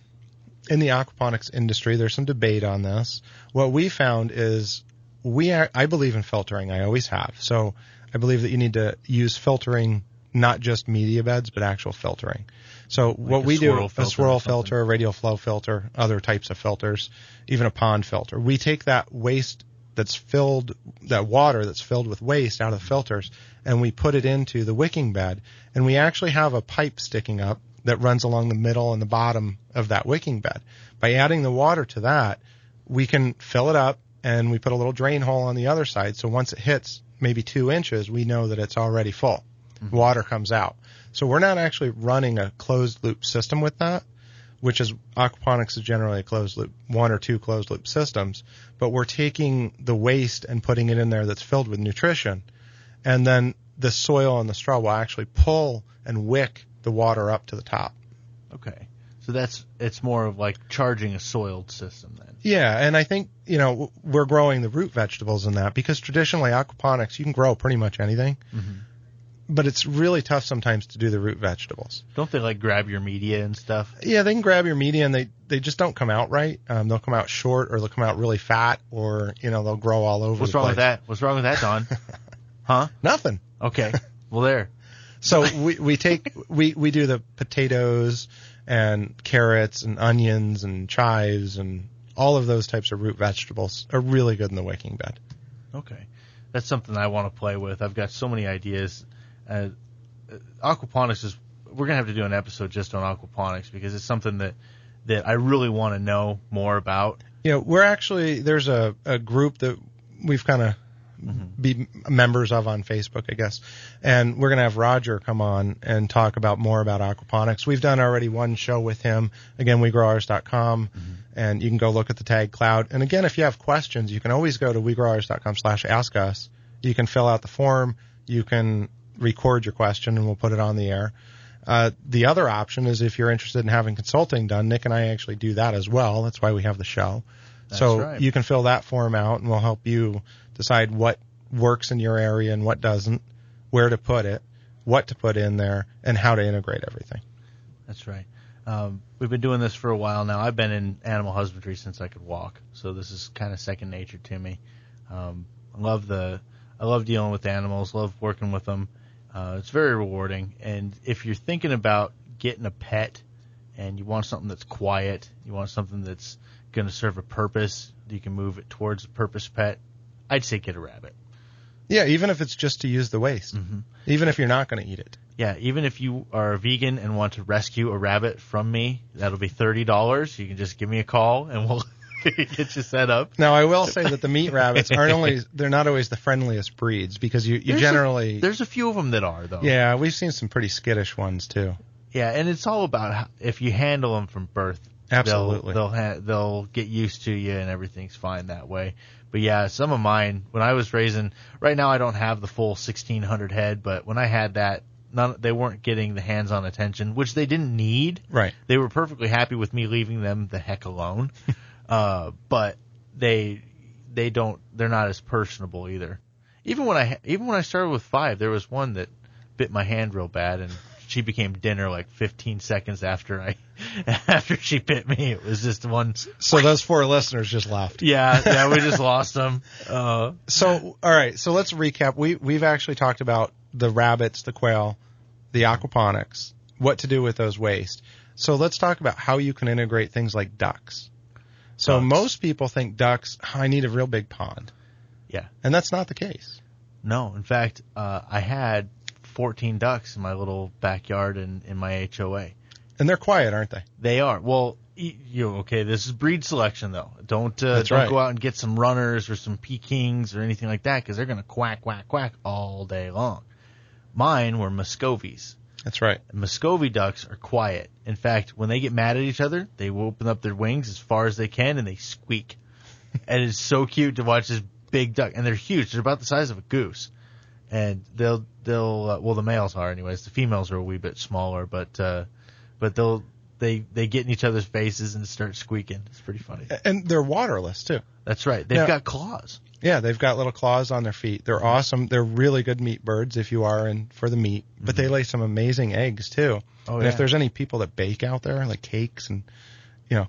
in the aquaponics industry, there's some debate on this. What we found is I believe in filtering. I always have. So I believe that you need to use filtering, not just media beds, but actual filtering. So like what we do, a swirl filter, a radial flow filter, other types of filters, even a pond filter. We take that waste that water that's filled with waste out of the filters, and we put it into the wicking bed, and we actually have a pipe sticking up that runs along the middle and the bottom of that wicking bed. By adding the water to that, we can fill it up, and we put a little drain hole on the other side, so once it hits maybe 2 inches, we know that it's already full. Mm-hmm. Water comes out. So we're not actually running a closed loop system with that, which is aquaponics is generally a closed loop, 1 or 2 closed loop systems, but we're taking the waste and putting it in there that's filled with nutrition, and then the soil and the straw will actually pull and wick the water up to the top. Okay. So it's more of like charging a soiled system then. Yeah, and I think, we're growing the root vegetables in that because traditionally aquaponics, you can grow pretty much anything. Mm-hmm. But it's really tough sometimes to do the root vegetables. Don't they grab your media and stuff? Yeah, they can grab your media and they just don't come out right. They'll come out short or they'll come out really fat or, they'll grow all over the place. What's wrong with that? What's wrong with that, Don? Huh? Nothing. Okay. Well, there. So we do the potatoes and carrots and onions and chives and all of those types of root vegetables are really good in the wicking bed. Okay. That's something I want to play with. I've got so many ideas. Aquaponics we're going to have to do an episode just on aquaponics because it's something that I really want to know more about. We're actually, there's a group that we've kind of be members of on Facebook, I guess. And we're going to have Roger come on and talk about more about aquaponics. We've done already one show with him. Again, WeGrowOurs.com, and you can go look at the tag cloud. And again, if you have questions, you can always go to WeGrowOurs.com/ask us. You can fill out the form. You can record your question and we'll put it on the air. The other option is if you're interested in having consulting done, Nick and I actually do that as well. That's why we have the show. That's so right. You can fill that form out and we'll help you decide what works in your area and what doesn't, where to put it, what to put in there, and how to integrate everything. That's right. We've been doing this for a while now. I've been in animal husbandry since I could walk, so this is kind of second nature to me. I love dealing with animals, love working with them. It's very rewarding. And if you're thinking about getting a pet and you want something that's quiet, you want something that's going to serve a purpose, you can move it towards a purpose pet, I'd say get a rabbit. Yeah, even if it's just to use the waste. Mm-hmm. Even if you're not going to eat it. Yeah, even if you are a vegan and want to rescue a rabbit from me, that'll be $30. You can just give me a call and we'll get you set up. Now, I will say that the meat rabbits they're not always the friendliest breeds because you generally... There's a few of them that are, though. Yeah, we've seen some pretty skittish ones, too. Yeah, and it's all about if you handle them from birth. Absolutely. They'll get used to you and everything's fine that way. But yeah, some of mine, when I was raising, right now I don't have the full 1,600 head, but when I had that, they weren't getting the hands-on attention, which they didn't need. Right. They were perfectly happy with me leaving them the heck alone. But they're not as personable either. Even when I started with 5, there was one that bit my hand real bad, and she became dinner like 15 seconds after she bit me. It was just one. So those 4 listeners just left. Yeah, we just lost them. So all right, so let's recap. We've actually talked about the rabbits, the quail, the aquaponics, what to do with those waste. So let's talk about how you can integrate things like ducks. So most people think ducks, I need a real big pond. Yeah. And that's not the case. No. In fact, I had 14 ducks in my little backyard in my HOA. And they're quiet, aren't they? They are. Well, okay, this is breed selection, though. Don't go out and get some runners or some Pekings or anything like that because they're going to quack, quack, quack all day long. Mine were Muscovies. That's right. Muscovy ducks are quiet. In fact, when they get mad at each other, they will open up their wings as far as they can and they squeak. And it's so cute to watch this big duck. And they're huge. They're about the size of a goose. And they'll the males are anyways. The females are a wee bit smaller, but they get in each other's faces and start squeaking. It's pretty funny. And they're waterless too. That's right. They've got claws. Yeah, they've got little claws on their feet. They're awesome. They're really good meat birds if you are in for the meat, but they lay some amazing eggs too. And if there's any people that bake out there, like cakes, and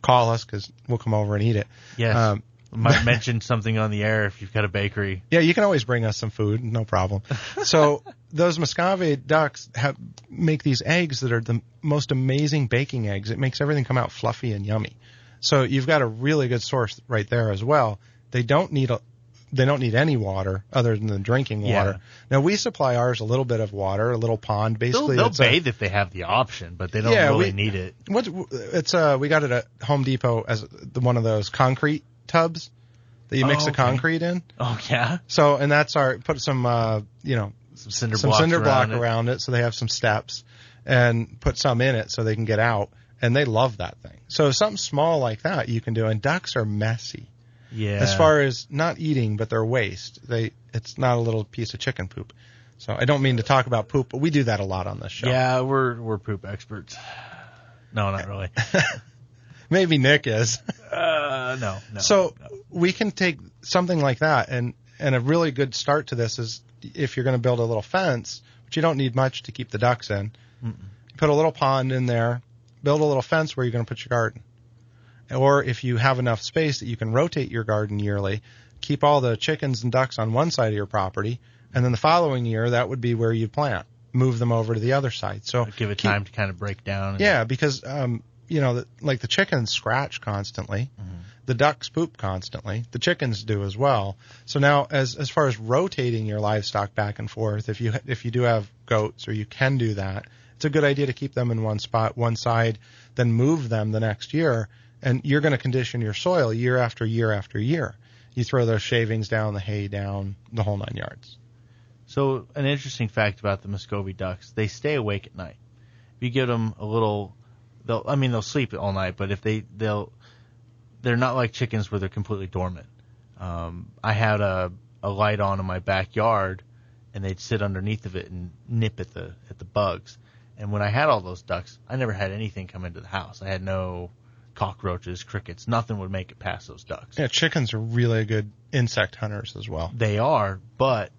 call us because we'll come over and eat it. Yes. Might mention something on the air if you've got a bakery. Yeah, you can always bring us some food, no problem. So those Muscovy ducks make these eggs that are the most amazing baking eggs. It makes everything come out fluffy and yummy. So you've got a really good source right there as well. They don't need any water other than the drinking water. Yeah. Now we supply ours a little bit of water, a little pond. Basically, they'll bathe if they have the option, but they don't really need it. We got it at Home Depot as one of those concrete tubs that you mix the concrete in. Oh yeah. So and that's put some some cinder block around it so they have some steps, and put some in it so they can get out, and they love that thing. So something small like that you can do. And ducks are messy. Yeah. As far as not eating, but their waste. It's not a little piece of chicken poop. So I don't mean to talk about poop, but we do that a lot on this show. Yeah, we're poop experts. No, not really. Maybe Nick is. No. So we can take something like that, and a really good start to this is if you're going to build a little fence, which you don't need much to keep the ducks in. You put a little pond in there, build a little fence where you're going to put your garden. Or if you have enough space that you can rotate your garden yearly, keep all the chickens and ducks on one side of your property, and then the following year that would be where you plant. Move them over to the other side. So give it time to kind of break down. Yeah, because like the chickens scratch constantly, the ducks poop constantly, the chickens do as well. So now, as far as rotating your livestock back and forth, if you do have goats or you can do that, it's a good idea to keep them in one spot, one side, then move them the next year, and you're going to condition your soil year after year after year. You throw those shavings down, the hay down, the whole 9 yards. So an interesting fact about the Muscovy ducks, they stay awake at night. If you give them a little, they'll sleep all night, but if they're not like chickens where they're completely dormant. I had a light on in my backyard, and they'd sit underneath of it and nip at the bugs. And when I had all those ducks, I never had anything come into the house. I had no cockroaches, crickets, nothing would make it past those ducks. Yeah, chickens are really good insect hunters as well. They are, but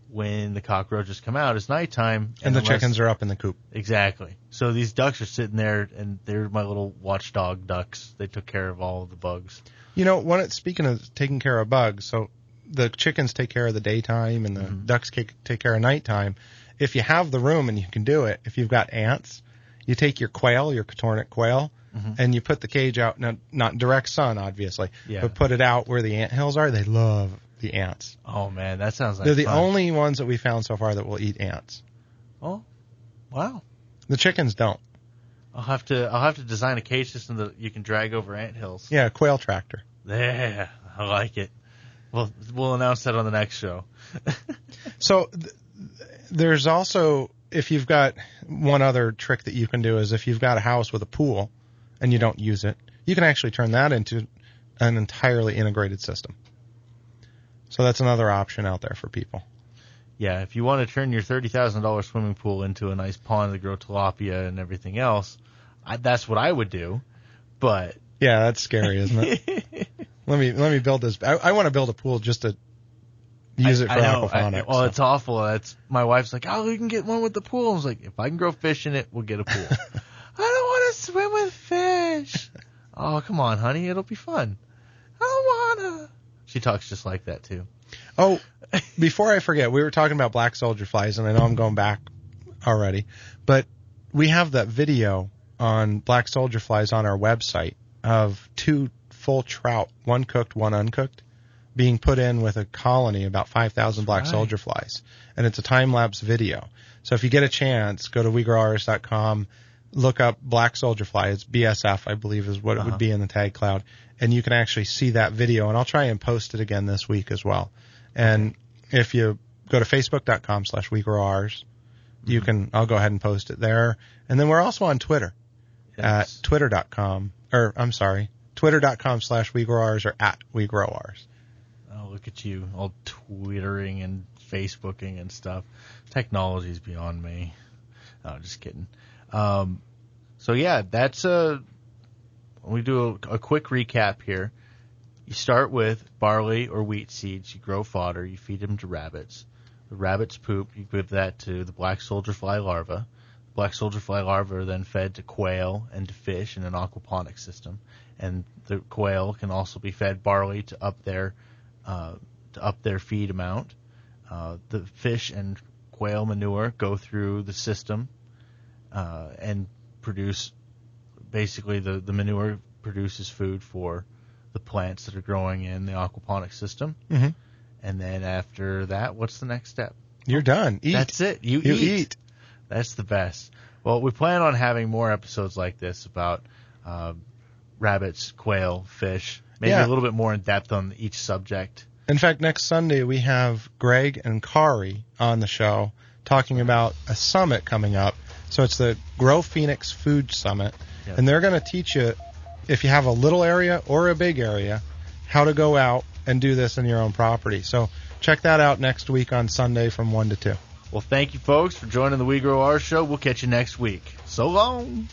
when the cockroaches come out, it's nighttime. And the chickens are up in the coop. Exactly. So these ducks are sitting there, and they're my little watchdog ducks. They took care of all of the bugs. You know, speaking of taking care of bugs, so the chickens take care of the daytime and the ducks take care of nighttime. If you have the room and you can do it, if you've got ants, you take your quail, your Cotornic quail, and you put the cage out, not direct sun, obviously, but put it out where the ant hills are. They love the ants. Oh, man, that sounds like They're the fun. only ones that we found so far that will eat ants. Oh, wow. The chickens don't. I'll have to design a cage system that you can drag over ant hills. Yeah, a quail tractor. Yeah, I like it. We'll announce that on the next show. So there's also, if you've got one other trick that you can do is if you've got a house with a pool and you don't use it, you can actually turn that into an entirely integrated system. So that's another option out there for people. Yeah, if you want to turn your $30,000 swimming pool into a nice pond to grow tilapia and everything else, that's what I would do. But yeah, that's scary, isn't it? Let me build this. I want to build a pool just to use it for aquaponics. Well, it's awful. That's my wife's like, oh, we can get one with the pool. I was like, if I can grow fish in it, we'll get a pool. I don't want to swim with fish. Oh, come on, honey, it'll be fun. I don't wanna. She talks just like that too. Oh, before I forget, we were talking about black soldier flies, and I know I'm going back already, but we have that video on black soldier flies on our website of 2 full trout, one cooked, one uncooked, being put in with a colony, about 5,000 black soldier flies. And it's a time-lapse video. So if you get a chance, go to WeGrowOurs.com, look up black soldier fly. It's BSF, I believe, is what it would be in the tag cloud. And you can actually see that video. And I'll try and post it again this week as well. And if you go to Facebook.com/WeGrowOurs, you can, I'll go ahead and post it there. And then we're also on Twitter at Twitter.com/WeGrowOurs or at WeGrowOurs. Oh, look at you, all twittering and Facebooking and stuff. Technology's beyond me. No, just kidding. So yeah, that's we do a quick recap here. You start with barley or wheat seeds. You grow fodder. You feed them to rabbits. The rabbits poop. You give that to the black soldier fly larva. The black soldier fly larva are then fed to quail and to fish in an aquaponics system. And the quail can also be fed barley to up their feed amount. The fish and quail manure go through the system and produce, basically the manure produces food for the plants that are growing in the aquaponics system. Mm-hmm. And then after that, what's the next step? You're done. Eat. That's it. You eat. That's the best. Well, we plan on having more episodes like this about rabbits, quail, fish, maybe a little bit more in depth on each subject. In fact, next Sunday we have Greg and Kari on the show talking about a summit coming up. So it's the GrowPhx Food Summit. Yep. And they're going to teach you, if you have a little area or a big area, how to go out and do this in your own property. So check that out next week on Sunday from 1 to 2. Well, thank you, folks, for joining the WeGrowOurs show. We'll catch you next week. So long.